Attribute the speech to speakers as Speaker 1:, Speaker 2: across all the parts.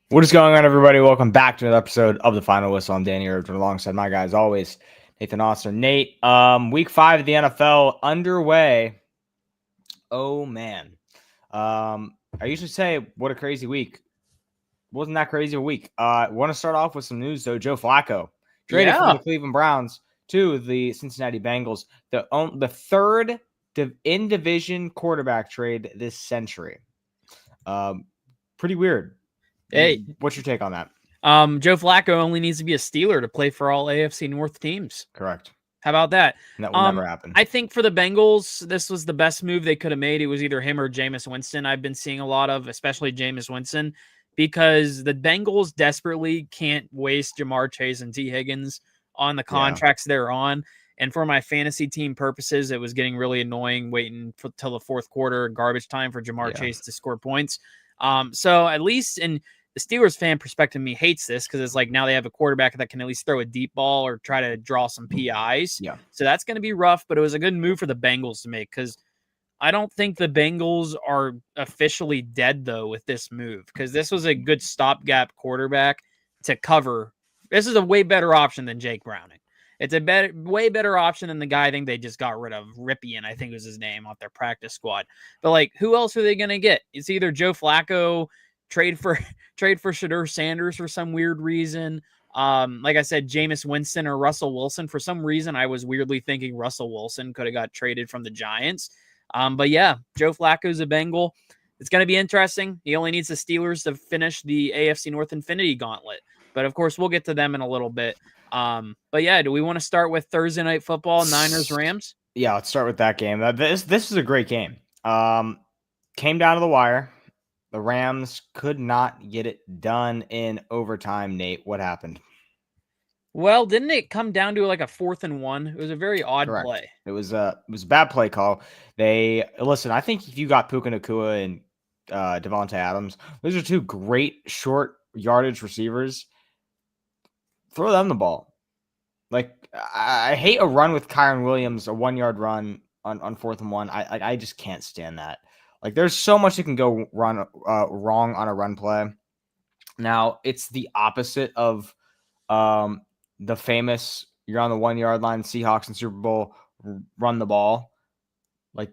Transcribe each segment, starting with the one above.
Speaker 1: What is going on, everybody? Welcome back to another episode of the Final Whistle. I'm Danny Irvin, alongside my guys always, Nathan Austin. Nate, week 5 of the NFL underway. Oh man, I usually say what a crazy week. Wasn't that crazy a week? I want to start off with some news though. Joe Flacco traded from
Speaker 2: Yeah.
Speaker 1: the Cleveland Browns to the Cincinnati Bengals. The third in division quarterback trade this century. Pretty weird.
Speaker 2: Hey,
Speaker 1: What's your take on that?
Speaker 2: Joe Flacco only needs to be a Steeler to play for all AFC North teams.
Speaker 1: Correct.
Speaker 2: How about that?
Speaker 1: And that will never happen.
Speaker 2: I think for the Bengals, this was the best move they could have made. It was either him or Jameis Winston. I've been seeing a lot of, especially Jameis Winston, because the Bengals desperately can't waste Jamar Chase and T. Higgins on the contracts they're on. And for my fantasy team purposes, it was getting really annoying waiting till the fourth quarter, garbage time for Jamar Chase to score points. So at least in the Steelers fan perspective, me hates this because it's like now they have a quarterback that can at least throw a deep ball or try to draw some PIs.
Speaker 1: Yeah.
Speaker 2: So that's going to be rough, but it was a good move for the Bengals to make because I don't think the Bengals are officially dead, though, with this move because this was a good stopgap quarterback to cover. This is a way better option than Jake Browning. It's a way better option than the guy I think they just got rid of, Ripien, I think was his name, off their practice squad. But, like, who else are they going to get? It's either Joe Flacco, trade for Shedeur Sanders for some weird reason. Like I said, Jameis Winston or Russell Wilson. For some reason, I was weirdly thinking Russell Wilson could have got traded from the Giants. But yeah, Joe Flacco's a Bengal. It's going to be interesting. He only needs the Steelers to finish the AFC North Infinity Gauntlet. But of course, we'll get to them in a little bit. But yeah, do we want to start with Thursday Night Football, Niners-Rams?
Speaker 1: Yeah, let's start with that game. This is a great game. Came down to the wire. The Rams could not get it done in overtime. Nate, what happened?
Speaker 2: Well, didn't it come down to like a 4th and 1? It was a very odd play.
Speaker 1: It was a bad play call. I think if you got Puka Nacua and Devontae Adams, those are two great short yardage receivers. Throw them the ball. Like I hate a run with Kyron Williams, a 1 yard run on 4th and 1. I just can't stand that. Like there's so much that can go wrong on a run play. Now it's the opposite of the famous you're on the 1 yard line, Seahawks and Super Bowl, run the ball. Like,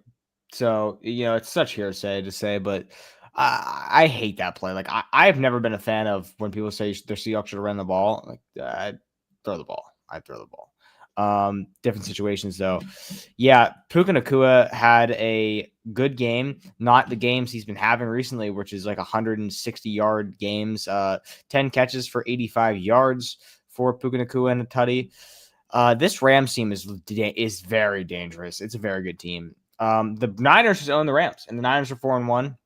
Speaker 1: so, it's such hearsay to say, but I hate that play. Like I've never been a fan of when people say their Seahawks should run the ball. Like I throw the ball. Different situations though. Yeah, Puka Nacua had a good game, not the games he's been having recently, which is like 160-yard games, 10 catches for 85 yards for Puka Nacua and a tutty. This Rams team is very dangerous. It's a very good team. The Niners just own the Rams, and the Niners are 4-1.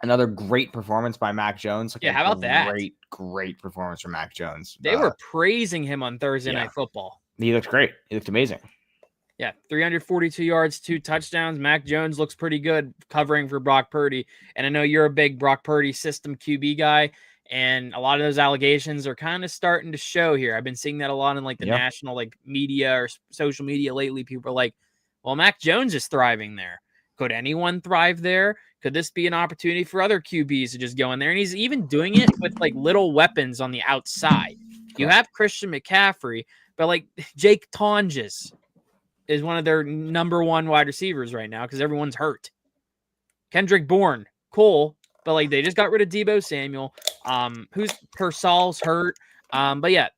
Speaker 1: Another great performance by Mac Jones.
Speaker 2: How about that?
Speaker 1: Great performance from Mac Jones.
Speaker 2: They were praising him on Thursday Night Football.
Speaker 1: He looked great. He looked amazing.
Speaker 2: Yeah, 342 yards, 2 touchdowns. Mac Jones looks pretty good covering for Brock Purdy. And I know you're a big Brock Purdy system QB guy, and a lot of those allegations are kind of starting to show here. I've been seeing that a lot in like the national media or social media lately. People are like, well, Mac Jones is thriving there. Could anyone thrive there? Could this be an opportunity for other QBs to just go in there? And he's even doing it with like little weapons on the outside. You have Christian McCaffrey, but like Jake Tonjes is one of their number 1 wide receivers right now because everyone's hurt. Kendrick Bourne, cool, but like they just got rid of Deebo Samuel. Who's Persall's hurt. But yeah,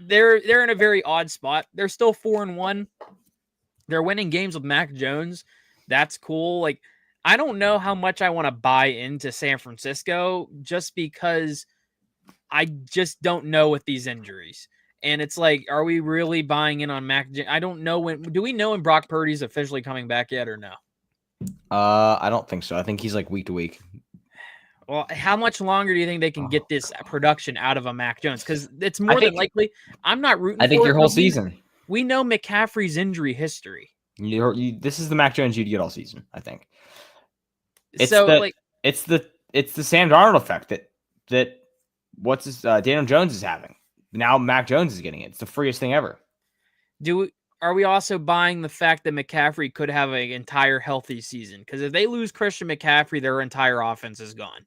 Speaker 2: they're in a very odd spot. They're still 4-1. They're winning games with Mac Jones. That's cool. Like, I don't know how much I want to buy into San Francisco just because I just don't know with these injuries. And it's like, are we really buying in on Mac? I don't know do we know when Brock Purdy's officially coming back yet or no?
Speaker 1: I don't think so. I think he's like week to week.
Speaker 2: Well, how much longer do you think they can get this production out of a Mac Jones? Because it's more than likely. I'm not rooting for it.
Speaker 1: I think your whole season.
Speaker 2: We know McCaffrey's injury history.
Speaker 1: This is the Mac Jones you'd get all season, I think. It's the Sam Darnold effect that Daniel Jones is having. Now Mac Jones is getting it. It's the freest thing ever.
Speaker 2: Are we also buying the fact that McCaffrey could have an entire healthy season? Because if they lose Christian McCaffrey, their entire offense is gone.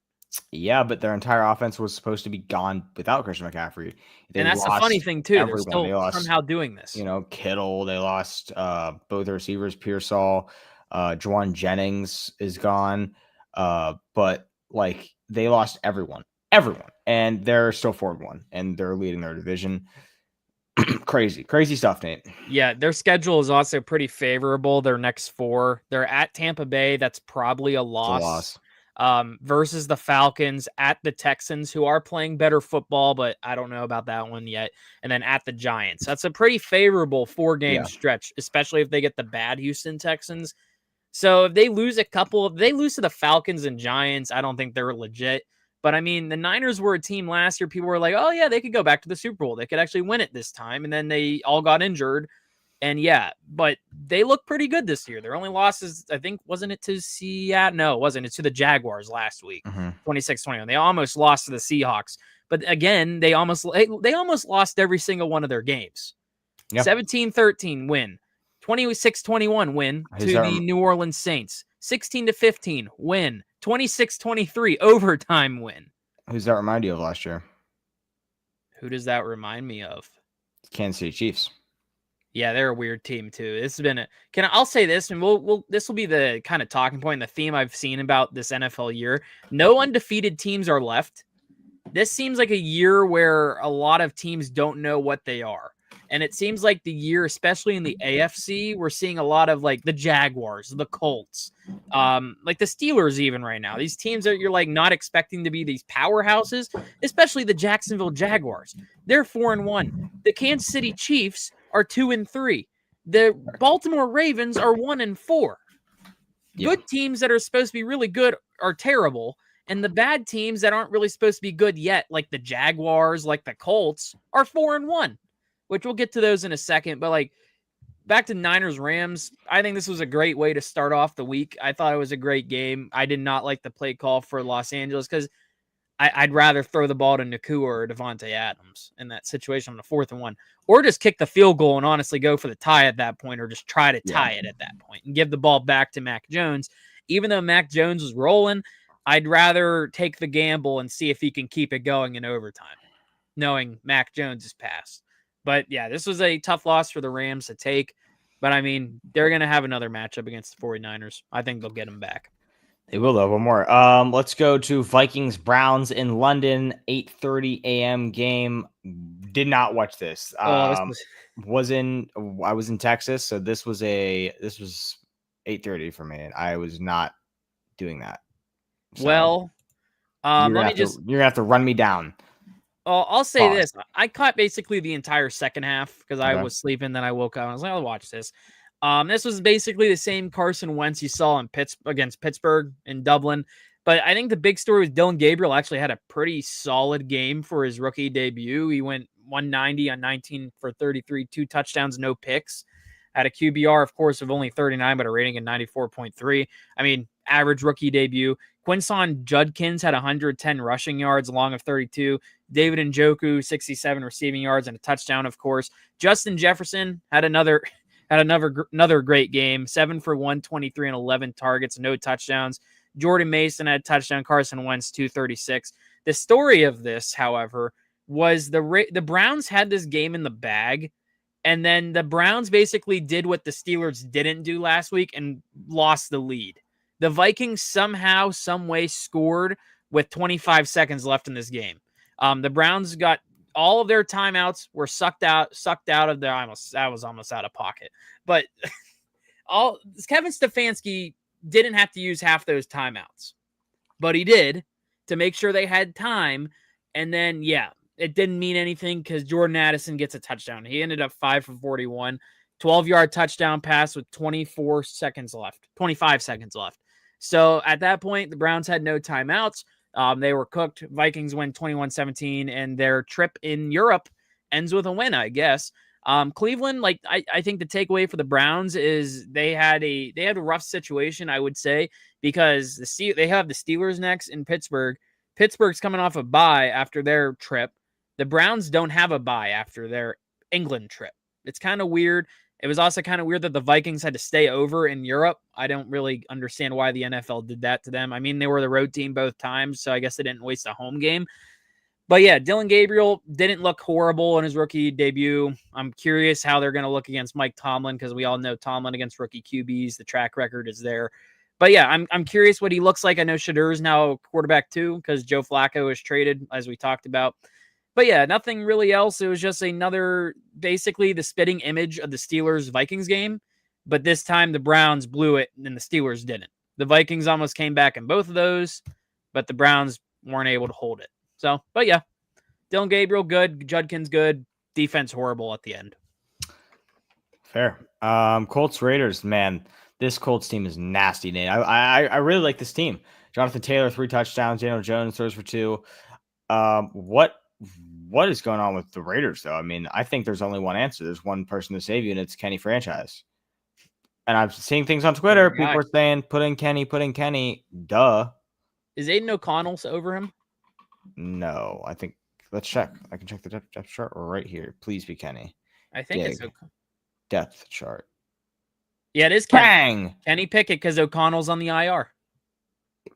Speaker 1: Yeah, but their entire offense was supposed to be gone without Christian McCaffrey. They
Speaker 2: And that's the
Speaker 1: lost
Speaker 2: funny thing too. They're
Speaker 1: everyone. They
Speaker 2: still
Speaker 1: lost,
Speaker 2: somehow doing this.
Speaker 1: Kittle. They lost both the receivers. Pearsall, Juwan Jennings is gone. But like they lost everyone, and they're still 4-1, and they're leading their division. Crazy stuff, Nate.
Speaker 2: Yeah, their schedule is also pretty favorable. Their next 4, they're at Tampa Bay. That's probably a loss. Versus the Falcons, at the Texans, who are playing better football, but I don't know about that one yet. And then at the Giants. That's a pretty favorable 4-game stretch, especially if they get the bad Houston Texans. So if they lose they lose to the Falcons and Giants, I don't think they're legit. But I mean, the Niners were a team last year. People were like, oh, yeah, they could go back to the Super Bowl. They could actually win it this time. And then they all got injured. And yeah, but they look pretty good this year. Their only losses, I think, wasn't it to Seattle? No, it wasn't. It's to the Jaguars last week, 26-21. They almost lost to the Seahawks. But again, they almost lost every single one of their games. 17-13 win. 26-21 win to the New Orleans Saints. 16-15 win. 26-23 overtime win.
Speaker 1: Who's that remind you of last year?
Speaker 2: Who does that remind me of?
Speaker 1: Kansas City Chiefs.
Speaker 2: Yeah, they're a weird team too. This has been I'll say this, and this will be the kind of talking point, the theme I've seen about this NFL year. No undefeated teams are left. This seems like a year where a lot of teams don't know what they are. And it seems like the year, especially in the AFC, we're seeing a lot of like the Jaguars, the Colts, like the Steelers even right now. These teams that you're like not expecting to be these powerhouses, especially the Jacksonville Jaguars. They're 4-1. The Kansas City Chiefs are 2-3. The Baltimore Ravens are 1-4. Good teams that are supposed to be really good are terrible. And the bad teams that aren't really supposed to be good yet, like the Jaguars, like the Colts, are 4-1. Which we'll get to those in a second. But like back to Niners Rams, I think this was a great way to start off the week. I thought it was a great game. I did not like the play call for Los Angeles because I'd rather throw the ball to Nakua or Devontae Adams in that situation on the 4th and 1, or just kick the field goal and honestly go for the tie at that point, or just try to tie it at that point and give the ball back to Mac Jones. Even though Mac Jones was rolling, I'd rather take the gamble and see if he can keep it going in overtime, knowing Mac Jones is passed. But yeah, this was a tough loss for the Rams to take. But I mean, they're going to have another matchup against the 49ers. I think they'll get them back.
Speaker 1: They will, though. One more. Let's go to Vikings-Browns in London, 8:30 a.m. game. Did not watch this. I was in Texas, so this was 8:30 for me, and I was not doing that.
Speaker 2: So well,
Speaker 1: you're gonna have to run me down.
Speaker 2: I'll say this. I caught basically the entire second half because I was sleeping. Then I woke up and I was like, I'll watch this. This was basically the same Carson Wentz you saw against Pittsburgh in Dublin. But I think the big story was Dylan Gabriel actually had a pretty solid game for his rookie debut. He went 190 on 19 for 33, 2 touchdowns, no picks. Had a QBR, of course, of only 39, but a rating of 94.3. I mean, average rookie debut. Quinson Judkins had 110 rushing yards, along of 32. David Njoku, 67 receiving yards and a touchdown, of course. Justin Jefferson had another great game, 7 for 123 and 11 targets, no touchdowns. Jordan Mason had a touchdown. Carson Wentz, 236. The story of this, however, was the Browns had this game in the bag, and then the Browns basically did what the Steelers didn't do last week and lost the lead. The Vikings somehow, some way scored with 25 seconds left in this game. The Browns got all of their timeouts were sucked out of their. That was almost out of pocket, but Kevin Stefanski didn't have to use half those timeouts, but he did to make sure they had time. And then, it didn't mean anything because Jordan Addison gets a touchdown. He ended up 5 for 41, 12-yard touchdown pass with 25 seconds left. So at that point, the Browns had no timeouts. They were cooked. Vikings win 21-17, and their trip in Europe ends with a win, I guess. Cleveland, I think the takeaway for the Browns is they had a rough situation, I would say, because they have the Steelers next in Pittsburgh. Pittsburgh's coming off a bye after their trip. The Browns don't have a bye after their England trip. It's kind of weird. It was also kind of weird that the Vikings had to stay over in Europe. I don't really understand why the NFL did that to them. I mean, they were the road team both times, so I guess they didn't waste a home game. But yeah, Dillon Gabriel didn't look horrible in his rookie debut. I'm curious how they're going to look against Mike Tomlin, because we all know Tomlin against rookie QBs. The track record is there. But yeah, I'm curious what he looks like. I know Shadur is now quarterback too, because Joe Flacco is traded, as we talked about. But yeah, nothing really else. It was just another, basically the spitting image of the Steelers-Vikings game. But this time the Browns blew it and the Steelers didn't. The Vikings almost came back in both of those, but the Browns weren't able to hold it. So, but yeah, Dillon Gabriel, good. Judkins, good. Defense, horrible at the end.
Speaker 1: Fair. Colts Raiders, man, this Colts team is nasty, Nate. I really like this team. Jonathan Taylor, 3 touchdowns. Daniel Jones throws for 2. What is going on with the Raiders, though? I mean, I think there's only one answer. There's one person to save you, and it's Kenny Franchise. And I'm seeing things on Twitter. People are saying, put in Kenny. Duh.
Speaker 2: Is Aiden O'Connell over him?
Speaker 1: No, I think, let's check. I can check the depth chart right here. Please be Kenny.
Speaker 2: I think it's
Speaker 1: depth chart.
Speaker 2: Yeah, it is Kenny.
Speaker 1: Bang!
Speaker 2: Kenny Pickett, because O'Connell's on the IR.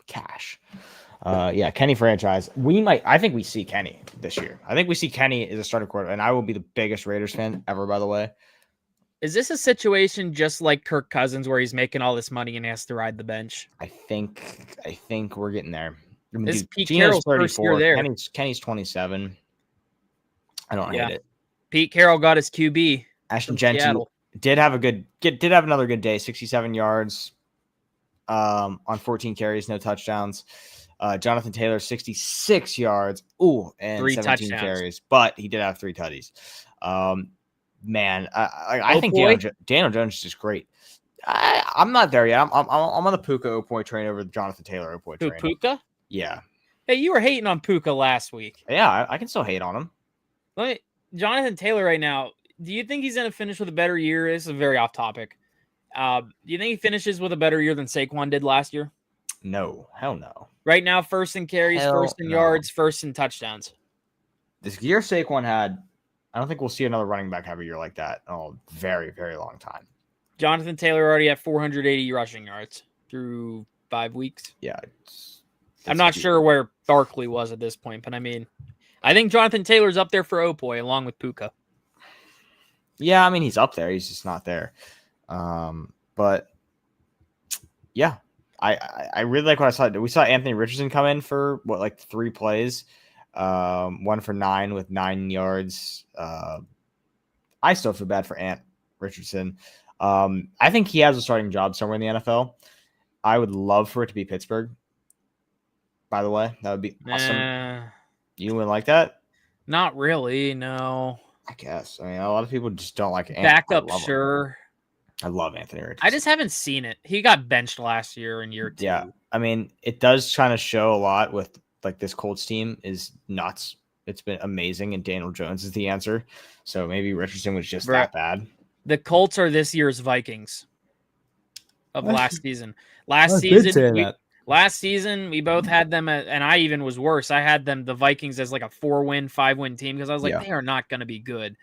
Speaker 1: Cash. Yeah, Kenny Franchise. I think we see Kenny this year. I think we see Kenny as a starting quarterback, and I will be the biggest Raiders fan ever, by the way.
Speaker 2: Is this a situation just like Kirk Cousins where he's making all this money and has to ride the bench?
Speaker 1: I think we're getting there. I mean,
Speaker 2: this is Pete Carroll's first year there.
Speaker 1: Kenny's 27. I don't hate it.
Speaker 2: Pete Carroll got his QB.
Speaker 1: Ashton Jeanty did have another good day. 67 yards on 14 carries, no touchdowns. Jonathan Taylor, 66 yards. And
Speaker 2: 3
Speaker 1: 17
Speaker 2: touchdowns.
Speaker 1: carries, but he did have 3 tutties. Man, I think Daniel Jones is just great. I'm not there yet. I'm on the Puka Opoy train over the Jonathan Taylor Opoy train.
Speaker 2: Puka?
Speaker 1: Yeah.
Speaker 2: Hey, you were hating on Puka last week.
Speaker 1: Yeah, I can still hate on him.
Speaker 2: Jonathan Taylor right now, do you think he's going to finish with a better year? This is very off topic. Do you think he finishes with a better year than Saquon did last year?
Speaker 1: No, hell no.
Speaker 2: Right now, first in carries, first in yards, first in touchdowns.
Speaker 1: This year Saquon had, I don't think we'll see another running back have a year like that in a very, very long time.
Speaker 2: Jonathan Taylor already at 480 rushing yards through 5 weeks.
Speaker 1: Yeah.
Speaker 2: I'm not sure where Barkley was at this point, but I mean, I think Jonathan Taylor's up there for Opoy along with Puka.
Speaker 1: Yeah, I mean, he's up there. He's just not there. But yeah, I really like what I saw. We saw Anthony Richardson come in for 3 plays, 1 for 9 with 9 yards. I still feel bad for Ant Richardson. I think he has a starting job somewhere in the NFL. I would love for it to be Pittsburgh. By the way, that would be awesome. You wouldn't like that?
Speaker 2: Not really, no.
Speaker 1: I guess. I mean, a lot of people just don't like Ant.
Speaker 2: Backup, sure.
Speaker 1: I love Anthony Richardson.
Speaker 2: I just haven't seen it. He got benched last year in year 2.
Speaker 1: Yeah, I mean, it does kind of show a lot with this Colts team is nuts. It's been amazing, and Daniel Jones is the answer. So maybe Richardson was just that bad.
Speaker 2: The Colts are this year's Vikings of last season. Last season, we both had them and I even was worse. I had them, the Vikings, as like a 4-win, 5-win team because I was like, they are not going to be good.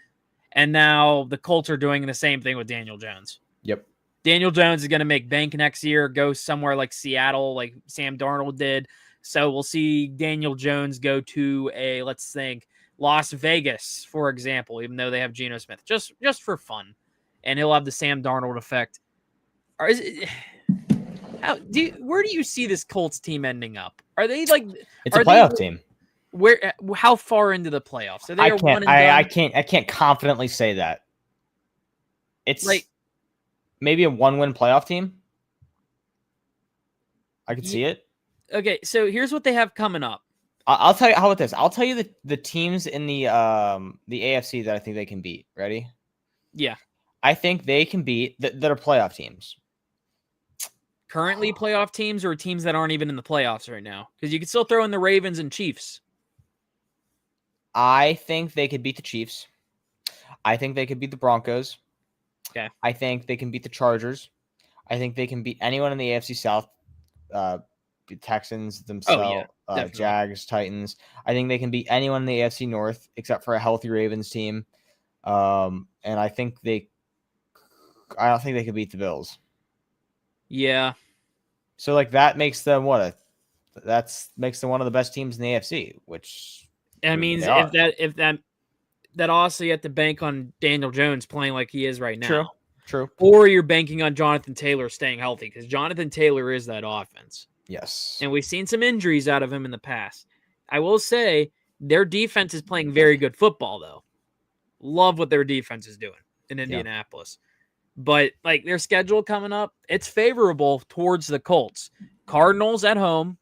Speaker 2: And now the Colts are doing the same thing with Daniel Jones.
Speaker 1: Yep.
Speaker 2: Daniel Jones is going to make bank next year, go somewhere like Seattle, like Sam Darnold did. So we'll see Daniel Jones go to let's think, Las Vegas, for example, even though they have Geno Smith, just for fun. And he'll have the Sam Darnold effect. Where do you see this Colts team ending up? Are they like?
Speaker 1: It's a playoff team.
Speaker 2: Where? How far into the playoffs? Are they
Speaker 1: I can't confidently say that. It's like maybe a 1-win playoff team. I could see it.
Speaker 2: Okay, so here's what they have coming up.
Speaker 1: I'll tell you how about this. I'll tell you the teams in the AFC that I think they can beat. Ready?
Speaker 2: Yeah.
Speaker 1: I think they can beat that are playoff teams.
Speaker 2: Currently playoff teams or teams that aren't even in the playoffs right now? Because you could still throw in the Ravens and Chiefs.
Speaker 1: I think they could beat the Chiefs. I think they could beat the Broncos.
Speaker 2: Okay.
Speaker 1: I think they can beat the Chargers. I think they can beat anyone in the AFC South. The Texans themselves, Jags, Titans. I think they can beat anyone in the AFC North except for a healthy Ravens team. And I think they I don't think they could beat the Bills.
Speaker 2: Yeah.
Speaker 1: So like that makes them one of the best teams in the AFC, which
Speaker 2: That means
Speaker 1: they are.
Speaker 2: if that also you have to bank on Daniel Jones playing like he is right now.
Speaker 1: True.
Speaker 2: Or you're banking on Jonathan Taylor staying healthy because Jonathan Taylor is that offense.
Speaker 1: Yes.
Speaker 2: And we've seen some injuries out of him in the past. I will say their defense is playing very good football, though. Love what their defense is doing in Indianapolis. But like their schedule coming up, it's favorable towards the Colts. Cardinals at home,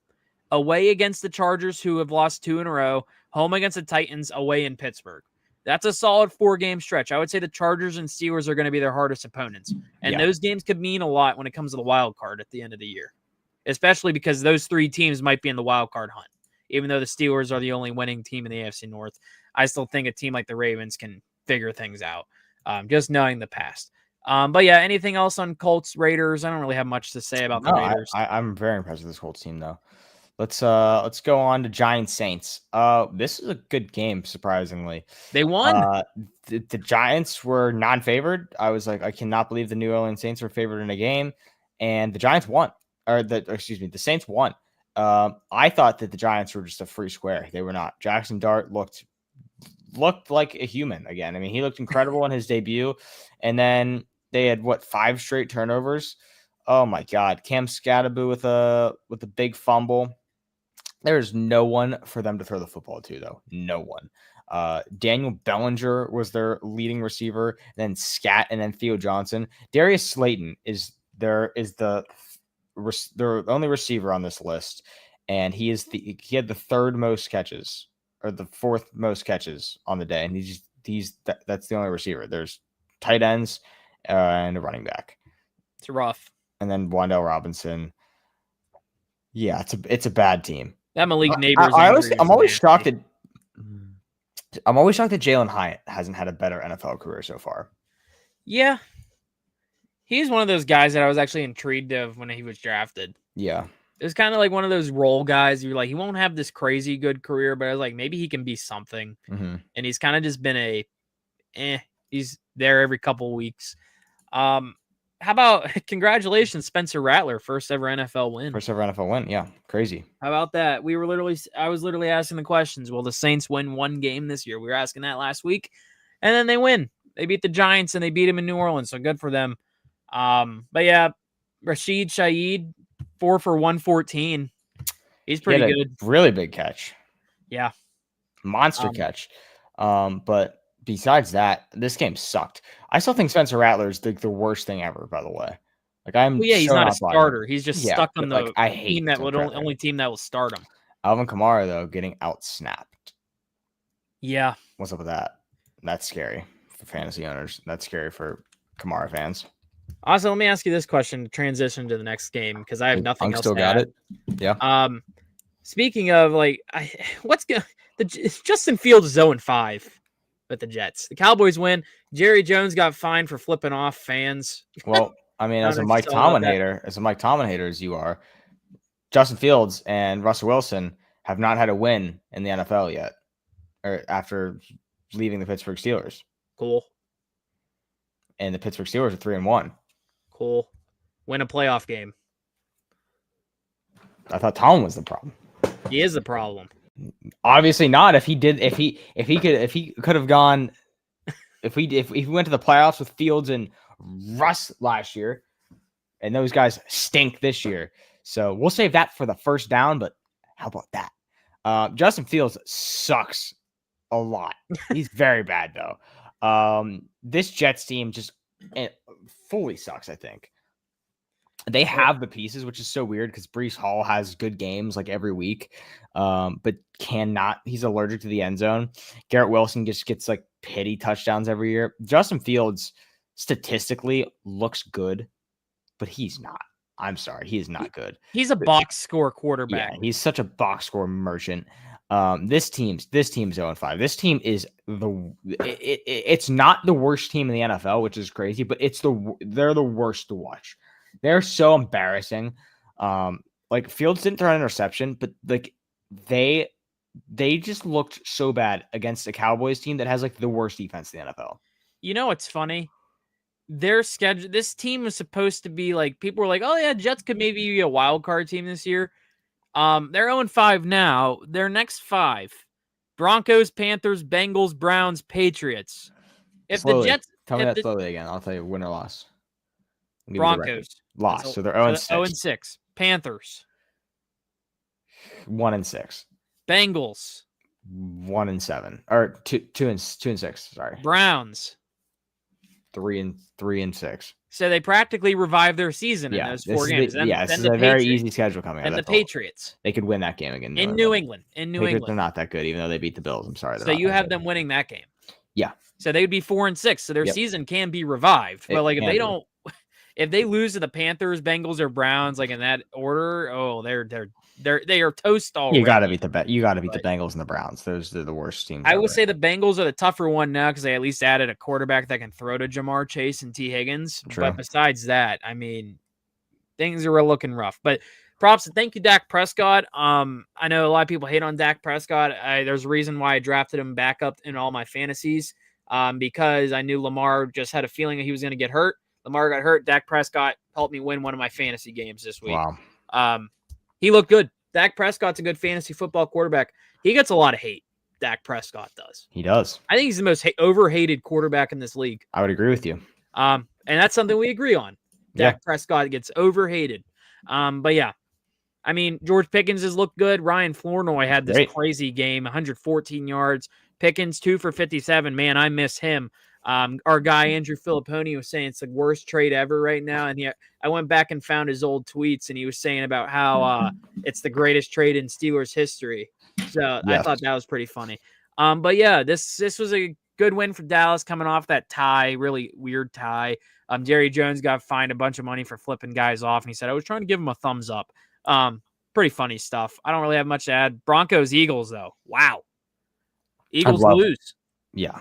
Speaker 2: away against the Chargers, who have lost 2 in a row, home against the Titans, away in Pittsburgh. That's a solid 4-game stretch. I would say the Chargers and Steelers are going to be their hardest opponents. And those games could mean a lot when it comes to the wild card at the end of the year, especially because those 3 teams might be in the wild card hunt. Even though the Steelers are the only winning team in the AFC North, I still think a team like the Ravens can figure things out, just knowing the past. But yeah, anything else on Colts, Raiders? I don't really have much to say about the Raiders.
Speaker 1: I'm very impressed with this Colts team, though. Let's go on to Giants Saints. This is a good game, surprisingly.
Speaker 2: They won.
Speaker 1: The Giants were non-favored. I was like, I cannot believe the New Orleans Saints were favored in a game, and the Giants won. The Saints won. I thought that the Giants were just a free square. They were not. Jackson Dart looked like a human again. I mean, he looked incredible in his debut, and then they had 5 straight turnovers. Oh my God, Cam Scatterbu with a big fumble. There's no one for them to throw the football to, though. No one. Daniel Bellinger was their leading receiver, then Scat, and then Theo Johnson. Darius Slayton is the only receiver on this list, and he had the 3rd most catches or the 4th most catches on the day, and that's the only receiver. There's tight ends and a running back.
Speaker 2: It's rough.
Speaker 1: And then Wan'Dale Robinson. Yeah, it's a bad team.
Speaker 2: That Malik Neighbors.
Speaker 1: I'm always shocked that Jalen Hyatt hasn't had a better NFL career so far.
Speaker 2: Yeah, he's one of those guys that I was actually intrigued of when he was drafted.
Speaker 1: Yeah,
Speaker 2: it's kind of like one of those role guys. You're like, he won't have this crazy good career, but I was like, maybe he can be something.
Speaker 1: Mm-hmm.
Speaker 2: And he's kind of just been he's there every couple of weeks. How about congratulations, Spencer Rattler, first ever NFL win.
Speaker 1: Yeah, crazy.
Speaker 2: How about that? I was literally asking the questions. Will the Saints win one game this year? We were asking that last week, and then they win. They beat the Giants and they beat them in New Orleans, so good for them. But yeah, Rashid Shaheed, 4 for 114. He's pretty good.
Speaker 1: Really big catch.
Speaker 2: Yeah,
Speaker 1: monster catch. But besides that, this game sucked. I still think Spencer Rattler is the worst thing ever, by the way. Like
Speaker 2: he's not a starter. He's just stuck on the
Speaker 1: team
Speaker 2: that only team that will start him.
Speaker 1: Alvin Kamara, though, getting outsnapped.
Speaker 2: Yeah.
Speaker 1: What's up with that? That's scary for fantasy owners. That's scary for Kamara fans.
Speaker 2: Also, let me ask you this question to transition to the next game because I have nothing else.
Speaker 1: Still got it. Yeah.
Speaker 2: Speaking of Justin Fields is 0-5 with the Jets. The Cowboys win. Jerry Jones got fined for flipping off fans.
Speaker 1: Well, I mean, as a Mike Tomlin hater as you are, Justin Fields and Russell Wilson have not had a win in the NFL yet, or after leaving the Pittsburgh Steelers.
Speaker 2: Cool.
Speaker 1: And the Pittsburgh Steelers are 3-1. Cool.
Speaker 2: Win a playoff game.
Speaker 1: I thought Tomlin was the problem.
Speaker 2: He is the problem.
Speaker 1: Obviously not. If he could have gone, if he went to the playoffs with Fields and Russ last year, and those guys stink this year. So we'll save that for the first down. But how about that? Justin Fields sucks a lot. He's very bad though. This Jets team just fully sucks. I think they have the pieces, which is so weird because Breece Hall has good games like every week, but cannot. He's allergic to the end zone. Garrett Wilson just gets like pity touchdowns every year. Justin Fields statistically looks good, but he's not. I'm sorry, he is not good.
Speaker 2: He's a box score quarterback.
Speaker 1: Yeah, he's such a box score merchant. This team's 0-5. This team is it's not the worst team in the NFL, which is crazy, but they're the worst to watch. They're so embarrassing. Like Fields didn't throw an interception, but like they just looked so bad against a Cowboys team that has like the worst defense in the NFL.
Speaker 2: You know what's funny? their schedule, this team was supposed to be like, people were like, oh yeah, Jets could maybe be a wild card team this year. They're 0-5 now. Their next 5: Broncos, Panthers, Bengals, Browns, Patriots. If the
Speaker 1: Slowly.
Speaker 2: Jets,
Speaker 1: Tell me
Speaker 2: if
Speaker 1: that
Speaker 2: the
Speaker 1: slowly again. I'll tell you win or loss. I'll give you the record.
Speaker 2: Broncos,
Speaker 1: Loss. So they're 0 and 6.
Speaker 2: 0-6. Panthers,
Speaker 1: 1 and 6.
Speaker 2: Bengals,
Speaker 1: 1 and 7. Or 2 and 6. Sorry.
Speaker 2: Browns.
Speaker 1: 3 and 6.
Speaker 2: So they practically revived their season in those 4 games.
Speaker 1: This is a very easy schedule coming up.
Speaker 2: And the Patriots.
Speaker 1: They could win that game again.
Speaker 2: In New England.
Speaker 1: Patriots are not that good, even though they beat the Bills. I'm sorry.
Speaker 2: So you have them winning that game.
Speaker 1: Yeah.
Speaker 2: So they would be 4 and 6. So their season can be revived. But like if they lose to the Panthers, Bengals, or Browns, like in that order, they are toast already.
Speaker 1: You got to beat the Bengals and the Browns. Those are the worst teams.
Speaker 2: I would say the Bengals are the tougher one now because they at least added a quarterback that can throw to Jamar Chase and T. Higgins.
Speaker 1: True.
Speaker 2: But besides that, I mean, things are looking rough. But props, thank you, Dak Prescott. I know a lot of people hate on Dak Prescott. There's a reason why I drafted him back up in all my fantasies. Because I knew Lamar just had a feeling that he was going to get hurt. Lamar got hurt. Dak Prescott helped me win one of my fantasy games this week.
Speaker 1: Wow.
Speaker 2: He looked good. Dak Prescott's a good fantasy football quarterback. He gets a lot of hate. Dak Prescott does.
Speaker 1: He does.
Speaker 2: I think he's the most overhated quarterback in this league.
Speaker 1: I would agree with you.
Speaker 2: And that's something we agree on. Dak Prescott gets overhated. But yeah, I mean, George Pickens has looked good. Ryan Flournoy had this crazy game, 114 yards. Pickens 2 for 57. Man, I miss him. Our guy Andrew Filipponi was saying it's the worst trade ever right now, and I went back and found his old tweets, and he was saying about how it's the greatest trade in Steelers history. So I thought that was pretty funny. But yeah, this was a good win for Dallas coming off that tie, really weird tie. Jerry Jones got fined a bunch of money for flipping guys off, and he said I was trying to give him a thumbs up. Pretty funny stuff. I don't really have much to add. Broncos Eagles though, wow. Eagles lose.
Speaker 1: Yeah.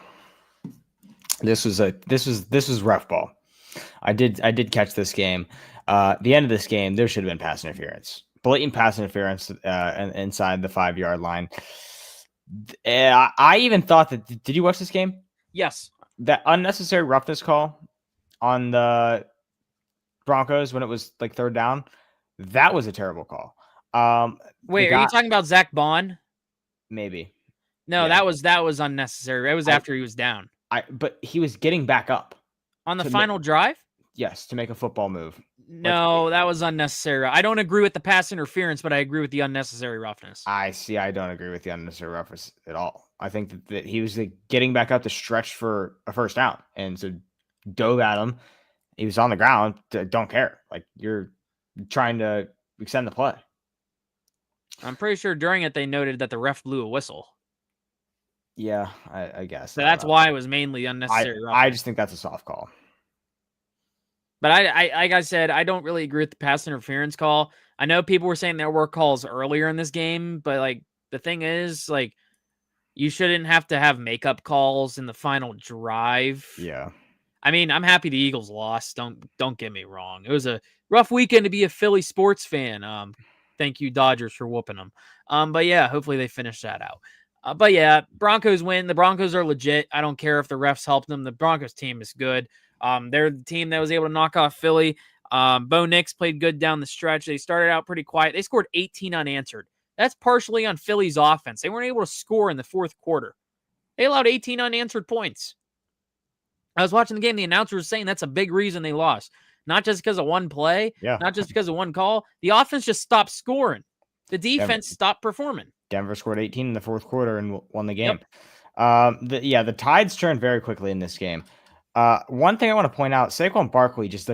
Speaker 1: This was rough ball. I did catch this game. The end of this game, there should have been pass interference. Blatant pass interference inside the 5-yard line. I even thought that. Did you watch this game?
Speaker 2: Yes.
Speaker 1: That unnecessary roughness call on the Broncos when it was like 3rd down, that was a terrible call.
Speaker 2: Wait, are you talking about Zach Bond?
Speaker 1: Maybe.
Speaker 2: No, that was unnecessary. It was after he was down.
Speaker 1: But he was getting back up
Speaker 2: on the final drive.
Speaker 1: Yes, to make a football move.
Speaker 2: No, that was unnecessary. I don't agree with the pass interference, but I agree with the unnecessary roughness.
Speaker 1: I don't agree with the unnecessary roughness at all. I think that he was getting back up to stretch for a first down, and so dove at him. He was on the ground. Don't care. Like, you're trying to extend the play.
Speaker 2: I'm pretty sure during it they noted that the ref blew a whistle.
Speaker 1: Yeah, I guess.
Speaker 2: So that's why it was mainly unnecessary.
Speaker 1: I just think that's a soft call.
Speaker 2: But I like I said, I don't really agree with the pass interference call. I know people were saying there were calls earlier in this game, but like the thing is, like, you shouldn't have to have makeup calls in the final drive.
Speaker 1: Yeah.
Speaker 2: I mean, I'm happy the Eagles lost. Don't get me wrong. It was a rough weekend to be a Philly sports fan. Thank you, Dodgers, for whooping them. But yeah, hopefully they finish that out. But yeah, Broncos win. The Broncos are legit. I don't care if the refs help them. The Broncos team is good. They're the team that was able to knock off Philly. Bo Nix played good down the stretch. They started out pretty quiet. They scored 18 unanswered. That's partially on Philly's offense. They weren't able to score in the 4th quarter. They allowed 18 unanswered points. I was watching the game. The announcer was saying that's a big reason they lost. Not just because of one play, not just because of one call. The offense just stopped scoring. The defense stopped performing.
Speaker 1: Denver scored 18 in the 4th quarter and won the game. The tides turned very quickly in this game. One thing I want to point out, Saquon Barkley just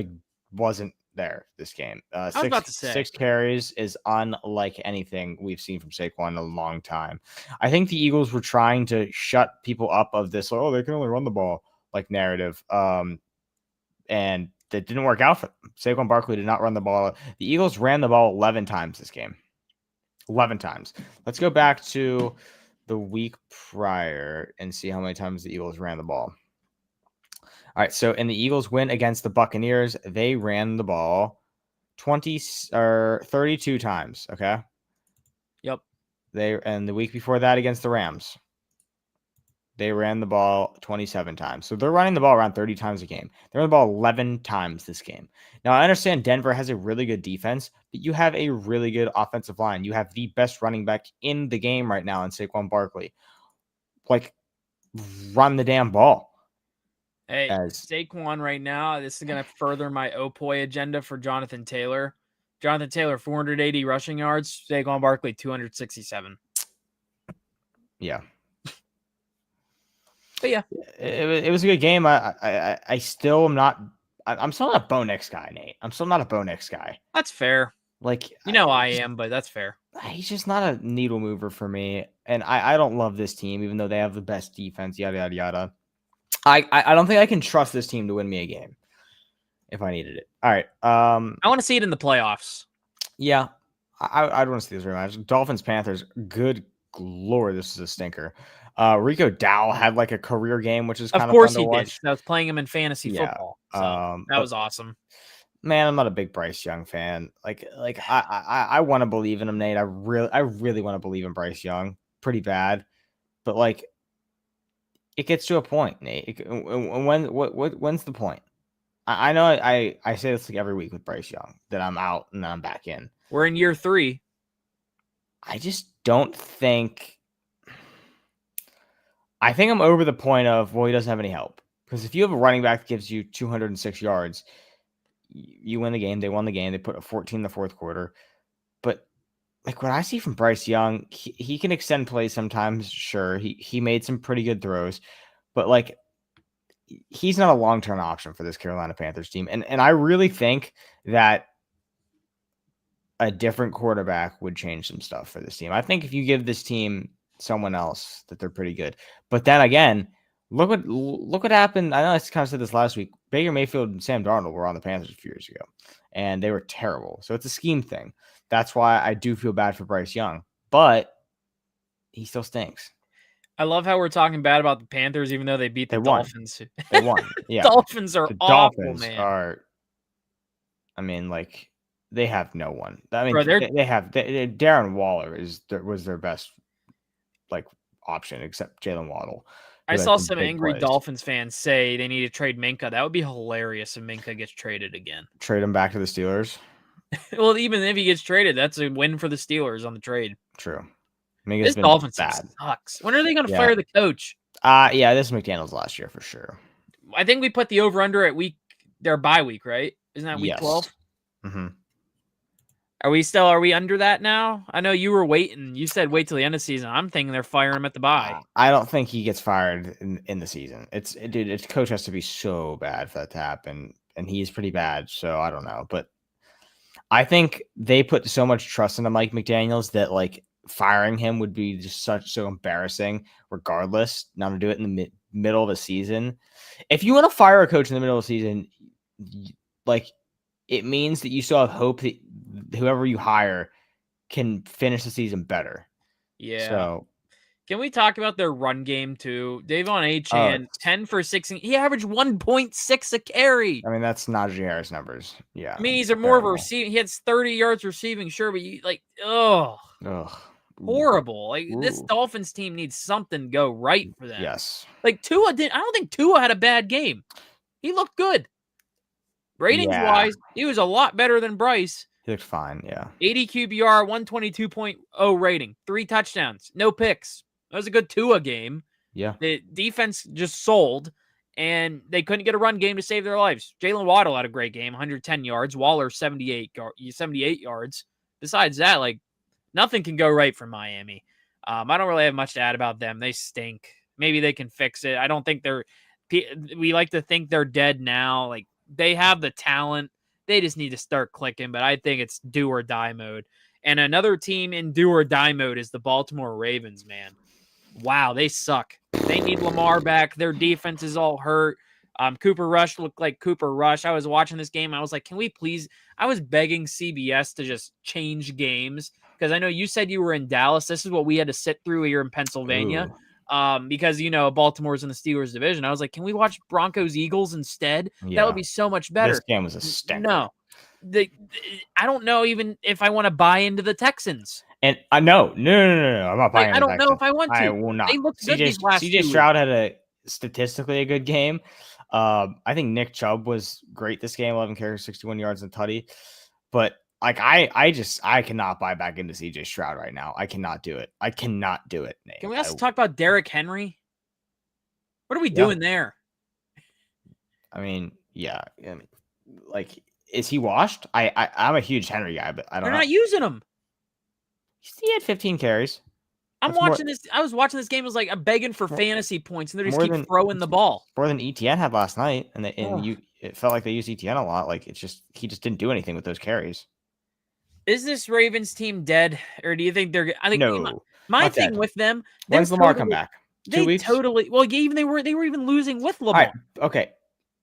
Speaker 1: wasn't there this game.
Speaker 2: I was about to say
Speaker 1: 6 carries is unlike anything we've seen from Saquon in a long time. I think the Eagles were trying to shut people up of this, they can only run the ball narrative. And that didn't work out for them. Saquon Barkley did not run the ball. The Eagles ran the ball 11 times this game. 11 times. Let's go back to the week prior and see how many times the Eagles ran the ball. All right, so in the Eagles win against the Buccaneers, they ran the ball 32 times, okay?
Speaker 2: Yep.
Speaker 1: And the week before that against the Rams, they ran the ball 27 times. So they're running the ball around 30 times a game. They're running the ball 11 times this game. Now, I understand Denver has a really good defense, but you have a really good offensive line. You have the best running back in the game right now in Saquon Barkley. Like, run the damn ball.
Speaker 2: Hey, Saquon right now, this is going to further my Opoy agenda for Jonathan Taylor. Jonathan Taylor, 480 rushing yards. Saquon Barkley, 267.
Speaker 1: Yeah.
Speaker 2: But yeah,
Speaker 1: it was a good game. I still am not. I'm still not a Bo Nix guy, Nate. I'm still not a Bo Nix guy.
Speaker 2: That's fair.
Speaker 1: Like,
Speaker 2: I am, but that's fair.
Speaker 1: He's just not a needle mover for me, and I don't love this team, even though they have the best defense. Yada yada yada. I don't think I can trust this team to win me a game if I needed it. All right.
Speaker 2: I want to see it in the playoffs.
Speaker 1: Yeah, I'd want to see this rematch. Dolphins Panthers. Good lord, this is a stinker. Rico Dowell had like a career game, which is kind of fun to watch.
Speaker 2: I was playing him in fantasy football. So that was awesome.
Speaker 1: Man, I'm not a big Bryce Young fan. Like I want to believe in him, Nate. I really want to believe in Bryce Young pretty bad, but like it gets to a point, Nate. When's the point? I know I say this like every week with Bryce Young that I'm out and then I'm back in.
Speaker 2: We're in year 3.
Speaker 1: I just don't think. I think I'm over the point of, well, he doesn't have any help. Because if you have a running back that gives you 206 yards, you win the game. They won the game. They put a 14 in the fourth quarter. But like what I see from Bryce Young, he can extend plays sometimes. Sure, he made some pretty good throws, but like he's not a long-term option for this Carolina Panthers team. And I really think that a different quarterback would change some stuff for this team. I think if you give this team someone else, that they're pretty good. But then again, look what happened. I know I kind of said this last week. Baker Mayfield and Sam Darnold were on the Panthers a few years ago, and they were terrible. So it's a scheme thing. That's why I do feel bad for Bryce Young, but he still stinks.
Speaker 2: I love how we're talking bad about the Panthers, even though they beat the Dolphins.
Speaker 1: They won. Yeah,
Speaker 2: Dolphins are awful,
Speaker 1: Dolphins
Speaker 2: man.
Speaker 1: I mean, like they have no one. I mean,
Speaker 2: Bro,
Speaker 1: they have Darren Waller was their best like option, except Jalen Waddle.
Speaker 2: I saw some angry Dolphins fans say they need to trade Minkah. That would be hilarious if Minkah gets traded again.
Speaker 1: Trade him back to the Steelers.
Speaker 2: Well, even if he gets traded, that's a win for the Steelers on the trade.
Speaker 1: True.
Speaker 2: This Dolphins sucks. When are they going to fire the coach?
Speaker 1: Yeah, this is McDaniels last year for sure.
Speaker 2: I think we put the over-under at their bye week, right? Isn't that week 12?
Speaker 1: Mm-hmm.
Speaker 2: Are we under that now? I know you were waiting. You said wait till the end of the season. I'm thinking they're firing him at the bye.
Speaker 1: I don't think he gets fired in the season. Its coach has to be so bad for that to happen, and he's pretty bad. So I don't know, but I think they put so much trust into Mike McDaniels that like firing him would be just so embarrassing. Regardless, not to do it in the middle of the season. If you want to fire a coach in the middle of the season, like it means that you still have hope that whoever you hire can finish the season better.
Speaker 2: Yeah.
Speaker 1: So
Speaker 2: can we talk about their run game too? Davon Achane, 10 for 16. He averaged 1.6 a carry.
Speaker 1: I mean, that's Najee Harris numbers. Yeah.
Speaker 2: I mean, he's more of a receiving. He has 30 yards receiving, sure, but you like, horrible. Like this Dolphins team needs something to go right for them.
Speaker 1: Yes.
Speaker 2: Like I don't think Tua had a bad game. He looked good. Ratings wise, he was a lot better than Bryce.
Speaker 1: He looked fine, yeah.
Speaker 2: 80 QBR, 122.0 rating, 3 touchdowns, no picks. That was a good Tua game.
Speaker 1: Yeah.
Speaker 2: The defense just sold, and they couldn't get a run game to save their lives. Jalen Waddle had a great game, 110 yards. Waller, 78 yards. Besides that, like, nothing can go right for Miami. I don't really have much to add about them. They stink. Maybe they can fix it. I don't think we like to think they're dead now. Like, they have the talent. They just need to start clicking, but I think it's do or die mode. And another team in do or die mode is the Baltimore Ravens, man. Wow, they suck. They need Lamar back. Their defense is all hurt. Cooper Rush looked like Cooper Rush. I was watching this game. I was like, can we please? I was begging CBS to just change games because I know you said you were in Dallas. This is what we had to sit through here in Pennsylvania. Because, Baltimore's in the Steelers division. I was like, can we watch Broncos-Eagles instead? Yeah. That would be so much better.
Speaker 1: This game was a stinker.
Speaker 2: No. I don't know even if I want to buy into the Texans.
Speaker 1: And I no, I'm not buying.
Speaker 2: I don't know if I want
Speaker 1: I
Speaker 2: to.
Speaker 1: will not.
Speaker 2: They looked good these last
Speaker 1: CJ
Speaker 2: 2
Speaker 1: Stroud had a statistically a good game. I think Nick Chubb was great this game, 11 carries, 61 yards and tutty. But like I cannot buy back into CJ Stroud right now. I cannot do it. Nate.
Speaker 2: Can we also talk about Derrick Henry? What are we doing there?
Speaker 1: I mean, yeah. I mean, like, is he washed? I'm a huge Henry guy, but I don't
Speaker 2: They're
Speaker 1: know.
Speaker 2: not using him.
Speaker 1: He had 15 carries.
Speaker 2: I'm watching this. I was watching this game. It was like I'm begging for fantasy points, and they just
Speaker 1: more
Speaker 2: keep
Speaker 1: than-
Speaker 2: throwing the ball.
Speaker 1: More than ETN had last night, and it felt like they used ETN a lot. Like he just didn't do anything with those carries.
Speaker 2: Is this Ravens team dead, or do you think they're? I think
Speaker 1: No.
Speaker 2: my
Speaker 1: not
Speaker 2: thing
Speaker 1: dead.
Speaker 2: with them.
Speaker 1: When's Lamar come back? 2 weeks.
Speaker 2: Well, even they were even losing with Lamar.
Speaker 1: Right, okay.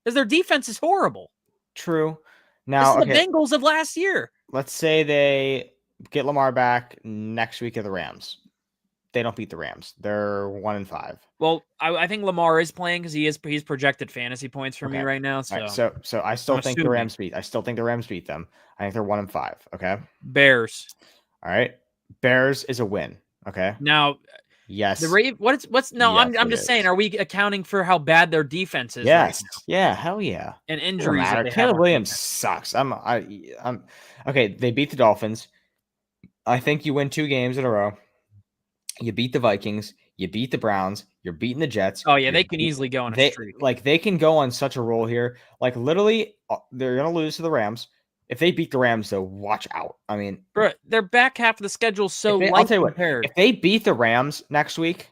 Speaker 2: Because their defense is horrible.
Speaker 1: True. Now,
Speaker 2: this is the Bengals of last year.
Speaker 1: Let's say they get Lamar back next week of the Rams. They don't beat the Rams. They're 1-5.
Speaker 2: Well, I think Lamar is playing because he's projected fantasy points for me right now. So,
Speaker 1: right, so I still think the Rams beat. I still think the Rams beat them. I think they're 1-5. Okay.
Speaker 2: Bears.
Speaker 1: All right. Bears is a win. Okay.
Speaker 2: Now,
Speaker 1: yes.
Speaker 2: The what's no?
Speaker 1: Yes,
Speaker 2: I'm just saying. Are we accounting for how bad their defense is?
Speaker 1: Yes.
Speaker 2: Right
Speaker 1: Yeah. Hell yeah.
Speaker 2: And injuries.
Speaker 1: Caleb Williams sucks. I'm okay. They beat the Dolphins. I think you win 2 games in a row. You beat the Vikings. You beat the Browns. You're beating the Jets.
Speaker 2: Oh yeah, they can easily go on a streak.
Speaker 1: Like they can go on such a roll here. Like literally, they're gonna lose to the Rams. If they beat the Rams, though, watch out. I mean,
Speaker 2: bro, their back half of the schedule so
Speaker 1: I'll tell you
Speaker 2: compared.
Speaker 1: If they beat the Rams next week,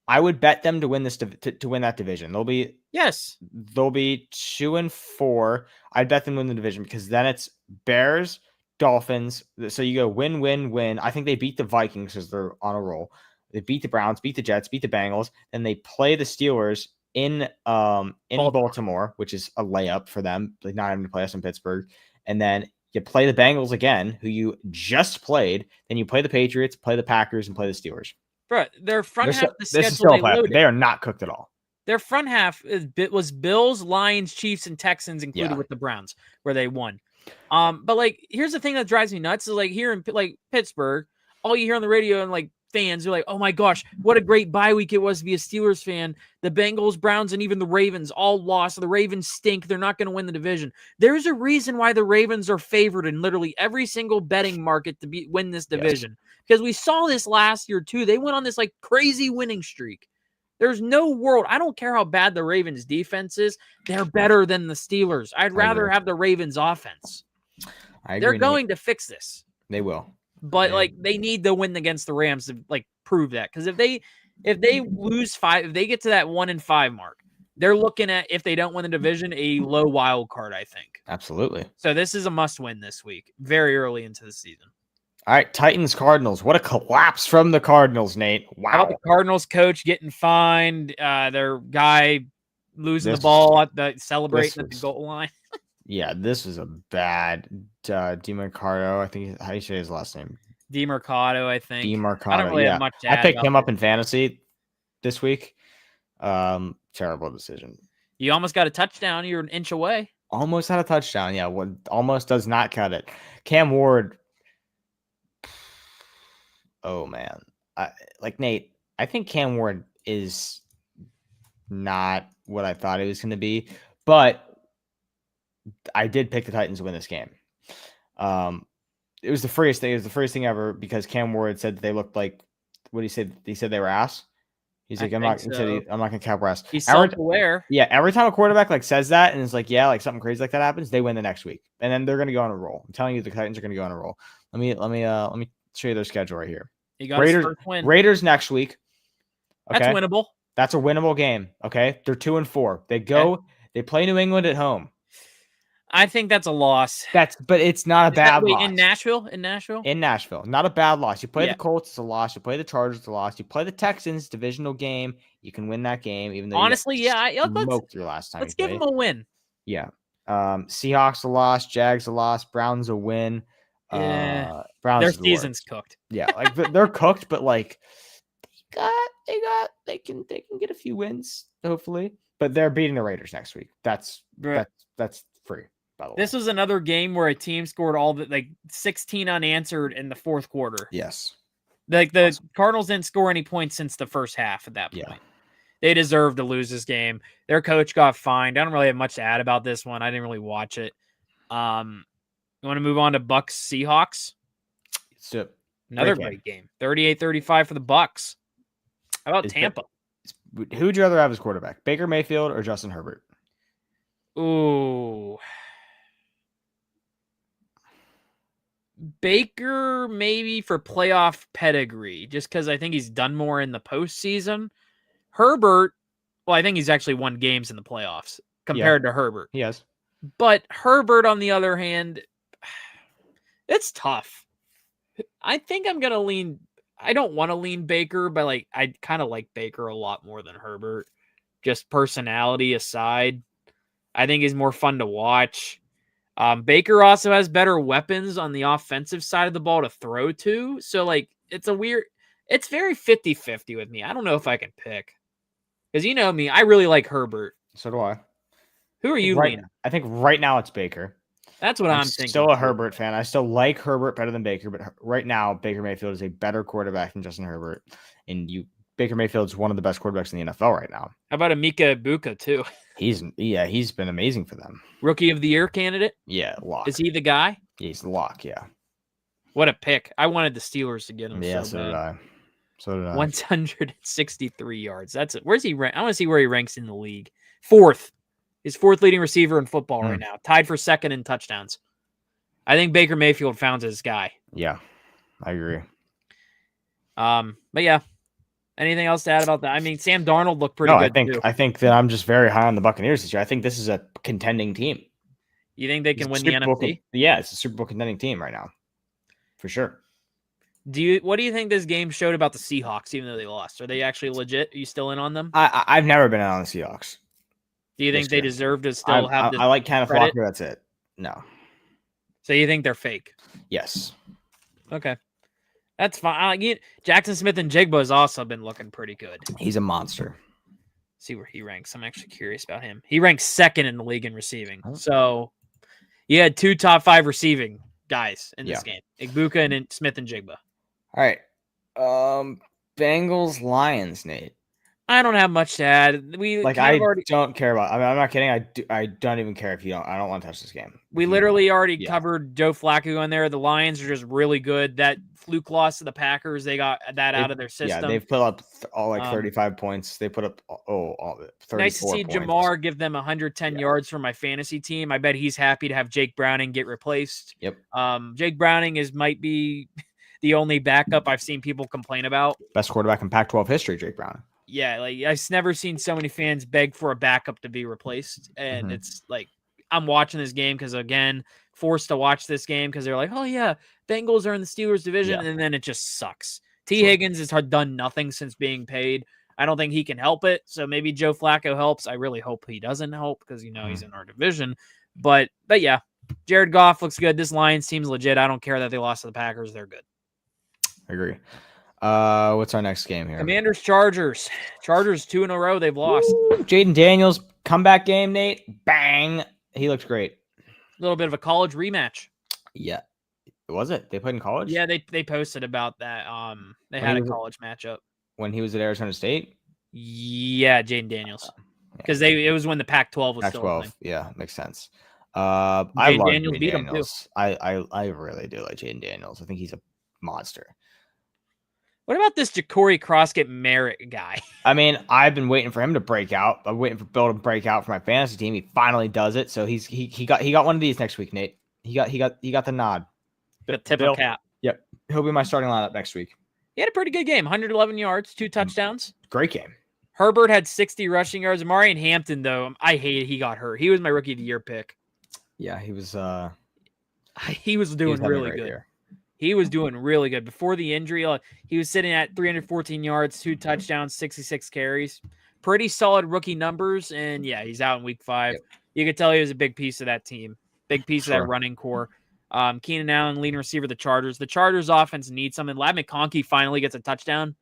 Speaker 1: I would bet them to win this to win that division. They'll be 2-4. I'd bet them to win the division because then it's Bears, Dolphins. So you go win, win, win. I think they beat the Vikings because they're on a roll. They beat the Browns, beat the Jets, beat the Bengals. Then they play the Steelers in Baltimore, which is a layup for them. Like not having to play us in Pittsburgh. And then you play the Bengals again, who you just played. Then you play the Patriots, play the Packers, and play the Steelers.
Speaker 2: Bro, their front half of the
Speaker 1: schedule,
Speaker 2: schedule,
Speaker 1: they are not cooked at all.
Speaker 2: Their front half was Bills, Lions, Chiefs, and Texans included with the Browns, where they won. But like, here's the thing that drives me nuts is like here in like Pittsburgh, all you hear on the radio and like fans are like, oh my gosh, what a great bye week it was to be a Steelers fan. The Bengals, Browns, and even the Ravens all lost. The Ravens stink. They're not going to win the division. There's a reason why the Ravens are favored in literally every single betting market to win this division. Because we saw this last year too. They went on this like crazy winning streak. There's no world. I don't care how bad the Ravens defense is. They're better than the Steelers. I'd rather have the Ravens offense. They're going to fix this.
Speaker 1: They will.
Speaker 2: But like they need to win against the Rams to like prove that. Because if they lose 5, if they get to that 1-5 mark, they're looking at, if they don't win the division, a low wild card, I think.
Speaker 1: Absolutely.
Speaker 2: So this is a must win this week, very early into the season.
Speaker 1: All right, Titans Cardinals. What a collapse from the Cardinals, Nate. Wow.
Speaker 2: How about the Cardinals coach getting fined, their guy losing the ball at the celebrating at the goal line.
Speaker 1: Yeah, this was a bad DeMercado. I think how do you say his last name?
Speaker 2: DeMercado, I think.
Speaker 1: DeMercado.
Speaker 2: I don't really have much to add.
Speaker 1: I picked him up in fantasy this week. Terrible decision.
Speaker 2: You almost got a touchdown. You're an inch away.
Speaker 1: Almost had a touchdown. Yeah, what almost does not cut it. Cam Ward. Oh man, Nate. I think Cam Ward is not what I thought he was going to be, but I did pick the Titans to win this game. It was the freest thing. It was the freest thing ever because Cam Ward said that they looked like, what he said. He said they were ass. He's like, I'm not going to cap ass.
Speaker 2: He's self-aware.
Speaker 1: Yeah, every time a quarterback like says that and it's like, yeah, like something crazy like that happens, they win the next week, and then they're going to go on a roll. I'm telling you, the Titans are going to go on a roll. Let me show you their schedule right here.
Speaker 2: He got his first win.
Speaker 1: Raiders next week. Okay?
Speaker 2: That's winnable.
Speaker 1: That's a winnable game. Okay, they're 2-4. They go. They play New England at home.
Speaker 2: I think that's a loss.
Speaker 1: But it's not a bad loss.
Speaker 2: In Nashville? In
Speaker 1: Nashville. Not a bad loss. You play the Colts, it's a loss. You play the Chargers, it's a loss. You play the Texans, divisional game. You can win that game, even though
Speaker 2: honestly,
Speaker 1: you smoked your last time.
Speaker 2: Let's give them a win.
Speaker 1: Yeah. Seahawks a loss, Jags a loss, Browns a win.
Speaker 2: Yeah.
Speaker 1: Browns
Speaker 2: their season's cooked.
Speaker 1: Yeah, like they're cooked, but like they can get a few wins, hopefully. But they're beating the Raiders next week. That's free.
Speaker 2: This was another game where a team scored all the 16 unanswered in the fourth quarter.
Speaker 1: Yes.
Speaker 2: Like the
Speaker 1: Awesome.
Speaker 2: Cardinals didn't score any points since the first half at that point.
Speaker 1: Yeah.
Speaker 2: They deserved to lose this game. Their coach got fined. I don't really have much to add about this one. I didn't really watch it. You want to move on to Bucks Seahawks?
Speaker 1: Let's do it.
Speaker 2: Another great game. 38-35 for the Bucks. How about Tampa?
Speaker 1: Who would you rather have as quarterback, Baker Mayfield or Justin Herbert?
Speaker 2: Ooh. Baker maybe for playoff pedigree, just because I think he's done more in the postseason. Herbert, well, I think he's actually won games in the playoffs compared to Herbert.
Speaker 1: Yes.
Speaker 2: But Herbert, on the other hand, it's tough. I think I'm going to lean. I don't want to lean Baker, but like I kind of like Baker a lot more than Herbert. Just personality aside, I think he's more fun to watch. Baker also has better weapons on the offensive side of the ball to throw to. So, like, it's very 50-50 with me. I don't know if I can pick. Because you know me, I really like Herbert.
Speaker 1: So do I.
Speaker 2: Who are you leaning?
Speaker 1: I think right now it's Baker.
Speaker 2: That's what I'm thinking.
Speaker 1: Still a Herbert fan. I still like Herbert better than Baker, but right now Baker Mayfield is a better quarterback than Justin Herbert. And Baker Mayfield is one of the best quarterbacks in the NFL right now.
Speaker 2: How about Emeka Ibuka too?
Speaker 1: He's been amazing for them.
Speaker 2: Rookie of the year candidate?
Speaker 1: Yeah, lock.
Speaker 2: Is he the guy?
Speaker 1: Yeah, he's the lock, yeah.
Speaker 2: What a pick. I wanted the Steelers to get him.
Speaker 1: Yeah,
Speaker 2: so
Speaker 1: did I. So did I.
Speaker 2: 163 yards. That's it. Where's he rank? I want to see where he ranks in the league. Fourth. His fourth leading receiver in football right now. Tied for second in touchdowns. I think Baker Mayfield found his guy.
Speaker 1: Yeah, I agree.
Speaker 2: But yeah. Anything else to add about that? I mean, Sam Darnold looked pretty good.
Speaker 1: I think that I'm just very high on the Buccaneers this year. I think this is a contending team.
Speaker 2: You think they can win the NFC?
Speaker 1: Yeah, it's a Super Bowl contending team right now. For sure.
Speaker 2: What do you think this game showed about the Seahawks, even though they lost? Are they actually legit? Are you still in on them?
Speaker 1: I've never been on the Seahawks.
Speaker 2: Do you think they deserve to still have
Speaker 1: I like Kenneth Walker, that's it. No.
Speaker 2: So you think they're fake?
Speaker 1: Yes.
Speaker 2: Okay. That's fine. Jackson Smith and Jigba has also been looking pretty good.
Speaker 1: He's a monster.
Speaker 2: See where he ranks. I'm actually curious about him. He ranks second in the league in receiving. So you had two top 5 receiving guys in this game. Ibuka and Smith and Jigba.
Speaker 1: All right. Bengals Lions, Nate.
Speaker 2: I don't have much to add.
Speaker 1: Don't care about. I mean, I'm not kidding. I don't even care if you don't. I don't want to touch this game.
Speaker 2: We literally already covered Joe Flacco on there. The Lions are just really good. That fluke loss to the Packers, they got that out of their system.
Speaker 1: Yeah, they've put up all 35 points. They put up all 34
Speaker 2: nice to see
Speaker 1: points.
Speaker 2: Jamar give them 110 yards for my fantasy team. I bet he's happy to have Jake Browning get replaced.
Speaker 1: Yep.
Speaker 2: Jake Browning might be the only backup I've seen people complain about.
Speaker 1: Best quarterback in Pac-12 history, Jake Browning.
Speaker 2: Yeah, like I've never seen so many fans beg for a backup to be replaced. And it's like, I'm watching this game because, again, forced to watch this game because they're like, oh, yeah, Bengals are in the Steelers division. And then it just sucks. Higgins has done nothing since being paid. I don't think he can help it. So maybe Joe Flacco helps. I really hope he doesn't help because, he's in our division. But yeah, Jared Goff looks good. This Lions team's legit. I don't care that they lost to the Packers. They're good.
Speaker 1: I agree. What's our next game here?
Speaker 2: Commanders, Chargers. Chargers 2 in a row. They've lost.
Speaker 1: Jaden Daniels comeback game, Nate. Bang. He looked great.
Speaker 2: A little bit of a college rematch.
Speaker 1: Yeah. Was it? They played in college?
Speaker 2: Yeah, they posted about that. They had a college matchup.
Speaker 1: When he was at Arizona State?
Speaker 2: Yeah, Jaden Daniels. Because it was when the Pac-12 was still a thing.
Speaker 1: Yeah, makes sense. I love Daniels beat him too. I really do like Jaden Daniels. I think he's a monster.
Speaker 2: What about this Ja'Cory Croskett Merritt guy? I
Speaker 1: mean, I've been waiting for him to break out. I'm waiting for Bill to break out for my fantasy team. He finally does it. So he got one of these next week, Nate. He got the nod.
Speaker 2: The tip of cap.
Speaker 1: Yep. He'll be my starting lineup next week.
Speaker 2: He had a pretty good game. 111 yards, 2 touchdowns.
Speaker 1: Great game.
Speaker 2: Herbert had 60 rushing yards. Marion Hampton, though, I hated he got hurt. He was my rookie of the year pick.
Speaker 1: Yeah, he was
Speaker 2: doing really good. Year. He was doing really good. Before the injury, he was sitting at 314 yards, 2 touchdowns, 66 carries. Pretty solid rookie numbers. And, yeah, he's out in week 5. Yep. You could tell he was a big piece of that team, big piece of that running core. Keenan Allen, leading receiver, the Chargers. The Chargers offense needs something. Ladd McConkey finally gets a touchdown.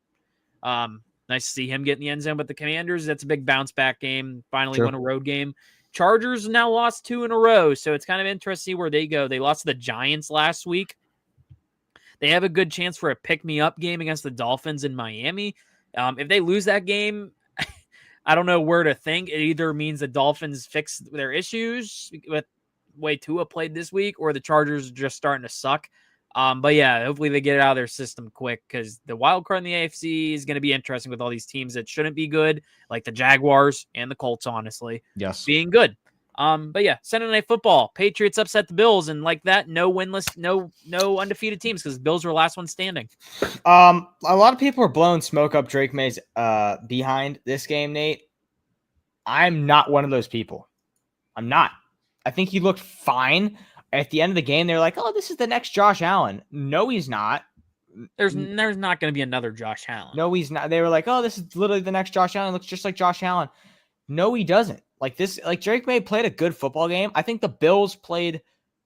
Speaker 2: Nice to see him get in the end zone. But the Commanders, that's a big bounce-back game. Finally won a road game. Chargers now lost 2 in a row, so it's kind of interesting to see where they go. They lost to the Giants last week. They have a good chance for a pick-me-up game against the Dolphins in Miami. If they lose that game, I don't know where to think. It either means the Dolphins fix their issues with the way Tua played this week, or the Chargers are just starting to suck. But yeah, hopefully they get it out of their system quick, because the wild card in the AFC is going to be interesting with all these teams that shouldn't be good, like the Jaguars and the Colts, honestly, being good. But yeah, Sunday Night Football, Patriots upset the Bills, and like that, no winless, no undefeated teams, because Bills were last one standing.
Speaker 1: A lot of people are blowing smoke up Drake May's behind this game, Nate. I'm not one of those people. I'm not. I think he looked fine. At the end of the game, they're like, "Oh, this is the next Josh Allen." No, he's not.
Speaker 2: There's not going to be another Josh Allen.
Speaker 1: No, he's not. They were like, "Oh, this is literally the next Josh Allen. Looks just like Josh Allen." No, he doesn't. Like Drake May played a good football game. I think the Bills played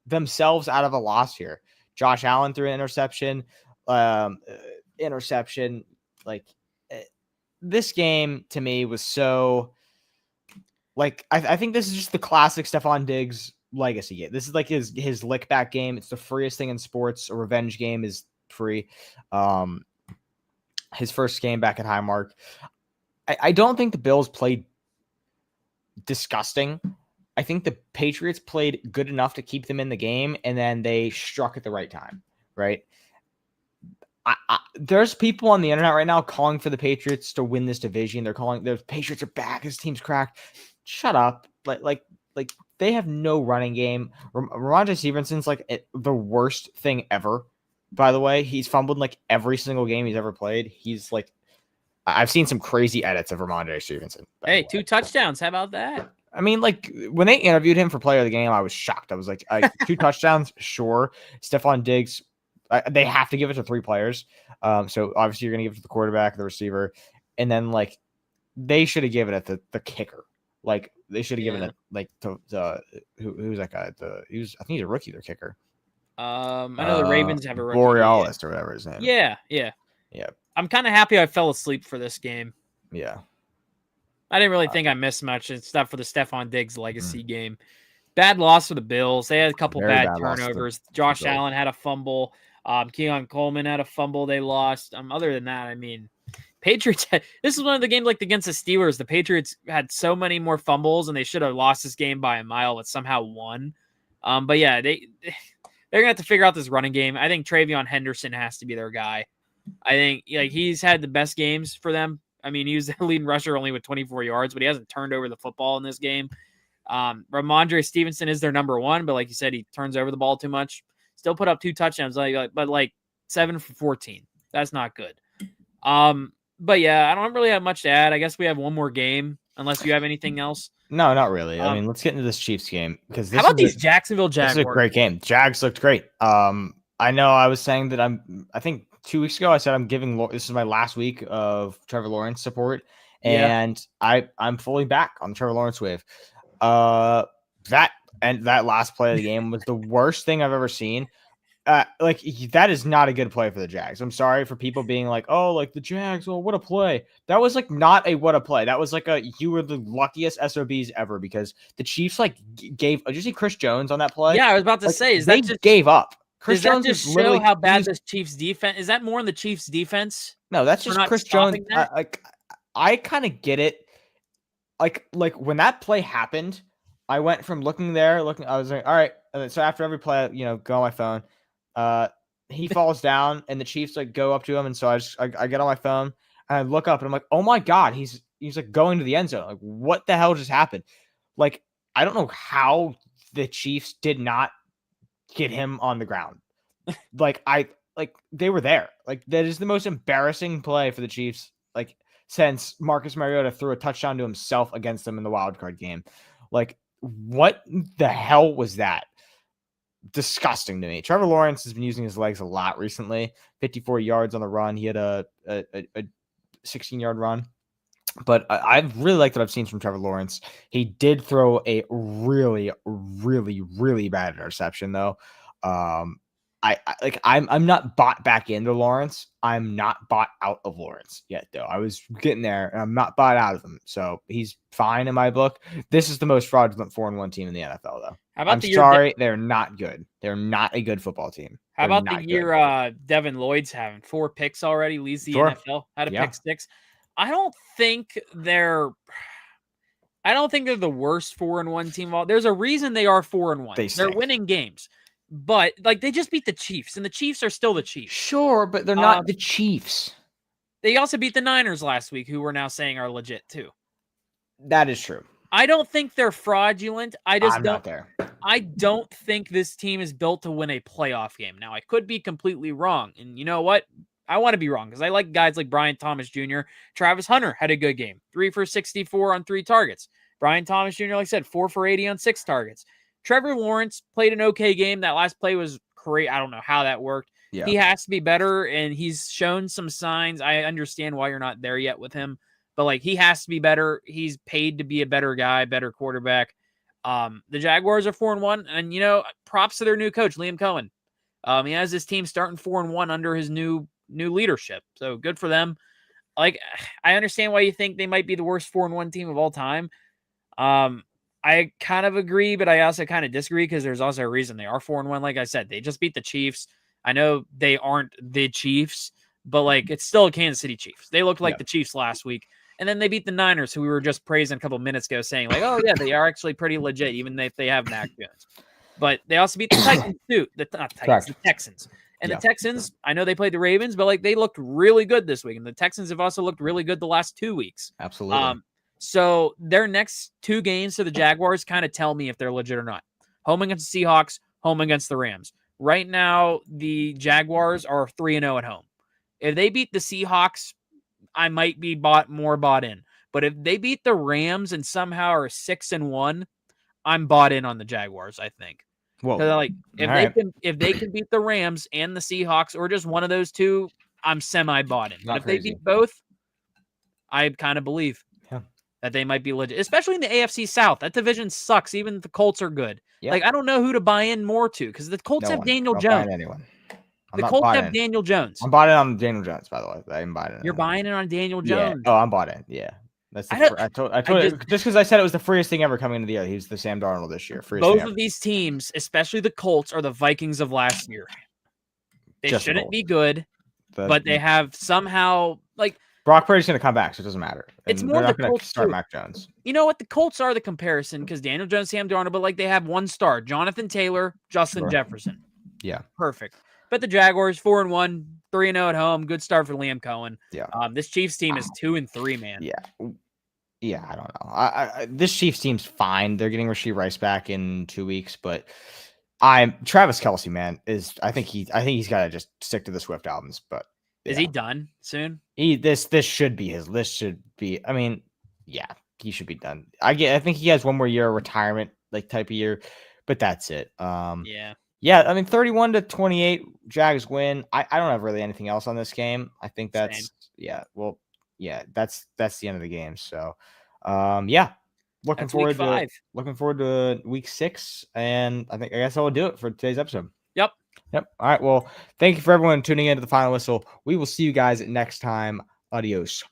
Speaker 1: themselves out of a loss here. Josh Allen threw an interception. Like this game to me was so. Like I think this is just the classic Stephon Diggs legacy game. This is like his lick back game. It's the freest thing in sports. A revenge game is free. His first game back at Highmark. I don't think the Bills played disgusting. I think the Patriots played good enough to keep them in the game, and then they struck at the right time, right? There's people on the internet right now calling for the Patriots to win this division. They're calling the Patriots are back. This team's cracked. Shut up. Like they have no running game. Ramondre Stevenson's like the worst thing ever. By the way, he's fumbled like every single game he's ever played. He's like, I've seen some crazy edits of Ramondre Stevenson.
Speaker 2: Hey, 2 touchdowns. How about that?
Speaker 1: I mean, like when they interviewed him for player of the game, I was shocked. I was like, 2 touchdowns, sure. Stephon Diggs, they have to give it to 3 players. So obviously you're going to give it to the quarterback, the receiver, and then like they should have given it the kicker. Like they should have given it like to who's that guy? I think he's a rookie, their kicker.
Speaker 2: I know the Ravens have a rookie.
Speaker 1: Borealis or whatever his name.
Speaker 2: Yeah. I'm kind of happy I fell asleep for this game.
Speaker 1: Yeah.
Speaker 2: I didn't really think I missed much. It's stuff for the Stephon Diggs legacy game. Bad loss for the Bills. They had a couple bad turnovers. Josh Allen had a fumble. Keon Coleman had a fumble. They lost. Other than that, I mean, Patriots. This is one of the games like against the Steelers. The Patriots had so many more fumbles, and they should have lost this game by a mile, but somehow won. But yeah, they're gonna have to figure out this running game. I think Travion Henderson has to be their guy. I think like he's had the best games for them. I mean, he was the leading rusher only with 24 yards, but he hasn't turned over the football in this game. Ramondre Stevenson is their number 1, but like you said, he turns over the ball too much. Still put up 2 touchdowns, but like 7 for 14. That's not good. But yeah, I don't really have much to add. I guess we have one more game, unless you have anything else.
Speaker 1: No, not really. I mean, let's get into this Chiefs game because
Speaker 2: how about these Jacksonville Jaguars?
Speaker 1: This is a great game. Jags looked great. I know I was saying that I think 2 weeks ago I said this is my last week of Trevor Lawrence support, and I'm fully back on the Trevor Lawrence wave. That last play of the game was the worst thing I've ever seen. Like that is not a good play for the Jags. I'm sorry for people being like, oh, like the Jags, well, what a play. That was like not a what a play. That was like you were the luckiest SOBs ever, because the Chiefs like gave. Did you see Chris Jones on that play?
Speaker 2: Yeah, I was about to say,
Speaker 1: they just gave up. Chris Jones
Speaker 2: just show how bad this Chiefs defense is? That more in the Chiefs defense?
Speaker 1: No, that's just Chris Jones. I kind of get it. Like when that play happened, I went from looking. I was like, all right. And so after every play, go on my phone. He falls down and the Chiefs like go up to him, and so I get on my phone and I look up and I'm like, oh my god, he's like going to the end zone. Like, what the hell just happened? Like, I don't know how the Chiefs did not get him on the ground. They were there. Like, that is the most embarrassing play for the Chiefs, like, since Marcus Mariota threw a touchdown to himself against them in the wild card game. Like, what the hell was that? Disgusting to me. Trevor Lawrence has been using his legs a lot recently. 54 yards on the run. He had a 16-yard run. But I really like what I've seen from Trevor Lawrence. He did throw a really, really, really bad interception, though. I'm not bought back into Lawrence. I'm not bought out of Lawrence yet, though. I was getting there, and I'm not bought out of him. So he's fine in my book. This is the most fraudulent 4-1 team in the NFL, though.
Speaker 2: How about
Speaker 1: I'm sorry, they're not good. They're not a good football team.
Speaker 2: How
Speaker 1: They're
Speaker 2: about the
Speaker 1: not
Speaker 2: year
Speaker 1: good.
Speaker 2: Devin Lloyd's having 4 picks already, leads the
Speaker 1: Sure.
Speaker 2: NFL, had a
Speaker 1: Yeah.
Speaker 2: pick six. I don't think they're the worst 4-1 team. There's a reason they are 4-1.
Speaker 1: They
Speaker 2: They're
Speaker 1: stink.
Speaker 2: winning games, but like they just beat the Chiefs, and the Chiefs are still the Chiefs.
Speaker 1: Sure, but they're not the Chiefs.
Speaker 2: They also beat the Niners last week, who we're now saying are legit too.
Speaker 1: That is true.
Speaker 2: I don't think they're fraudulent.
Speaker 1: I'm not there.
Speaker 2: I don't think this team is built to win a playoff game. Now, I could be completely wrong. And you know what? I want to be wrong because I like guys like Brian Thomas Jr. Travis Hunter had a good game. 3 for 64 on 3 targets. Brian Thomas Jr., like I said, 4 for 80 on 6 targets. Trevor Lawrence played an okay game. That last play was great. I don't know how that worked.
Speaker 1: Yeah.
Speaker 2: He has to be better, and he's shown some signs. I understand why you're not there yet with him, but like he has to be better. He's paid to be a better guy, better quarterback. The Jaguars are 4-1, and you know, props to their new coach, Liam Cohen. He has his team starting 4-1 under his new leadership. So good for them. Like, I understand why you think they might be the worst 4-1 team of all time. I kind of agree, but I also kind of disagree because there's also a reason they are 4-1. Like I said, they just beat the Chiefs. I know they aren't the Chiefs, but like it's still a Kansas City Chiefs. They looked like the Chiefs last week. And then they beat the Niners, who we were just praising a couple minutes ago, saying like, oh, yeah, they are actually pretty legit, even if they have Mac Jones. But they also beat the Titans, too. The Texans. And the Texans, I know they played the Ravens, but like they looked really good this week. And the Texans have also looked really good the last 2 weeks.
Speaker 1: Absolutely.
Speaker 2: So their next 2 games to the Jaguars kind of tell me if they're legit or not. Home against the Seahawks, home against the Rams. Right now, the Jaguars are 3-0 at home. If they beat the Seahawks, I might be bought in. But if they beat the Rams and somehow are 6-1, I'm bought in on the Jaguars, I think.
Speaker 1: Well,
Speaker 2: like if they can beat the Rams and the Seahawks or just one of those two, I'm semi bought in. But if they beat both, I kind of believe that they might be legit, especially in the AFC South. That division sucks. Even the Colts are good. Yeah. Like I don't know who to buy in more to because the Colts have Daniel Jones. The Colts have Daniel Jones.
Speaker 1: I'm bought in on Daniel Jones, by the way. I'm buying in.
Speaker 2: You're buying in on Daniel Jones.
Speaker 1: Yeah. Oh, I'm bought in. Yeah. That's I told you, just because I said it was the freest thing ever coming into the year. He's the Sam Darnold this year.
Speaker 2: Both of these teams, especially the Colts, are the Vikings of last year. They shouldn't be good, but they have somehow like
Speaker 1: Brock Purdy's going to come back, so it doesn't matter.
Speaker 2: It's more
Speaker 1: not
Speaker 2: the Colts
Speaker 1: start Mac Jones.
Speaker 2: You know what? The Colts are the comparison because Daniel Jones, Sam Darnold, but like they have one star, Jonathan Taylor, Justin Jefferson.
Speaker 1: Yeah,
Speaker 2: perfect. But the Jaguars 4-1, 3-0 at home. Good start for Liam Cohen.
Speaker 1: Yeah.
Speaker 2: This Chiefs team is 2-3, man.
Speaker 1: Yeah, I don't know. This Chiefs team's fine. They're getting Rashee Rice back in 2 weeks, but Travis Kelce, man, I think he's got to just stick to the Swift albums. But
Speaker 2: is he done soon?
Speaker 1: This should be his list. Should be. I mean, yeah, he should be done. I think he has one more year of retirement, like type of year, but that's it. Yeah. I mean, 31-28, Jags win. I don't have really anything else on this game. I think that's
Speaker 2: Same.
Speaker 1: that's the end of the game. So, looking forward to week 6, and I guess I will do it for today's episode.
Speaker 2: Yep.
Speaker 1: All right. Well, thank you for everyone tuning in to the Final Whistle. We will see you guys next time. Adios.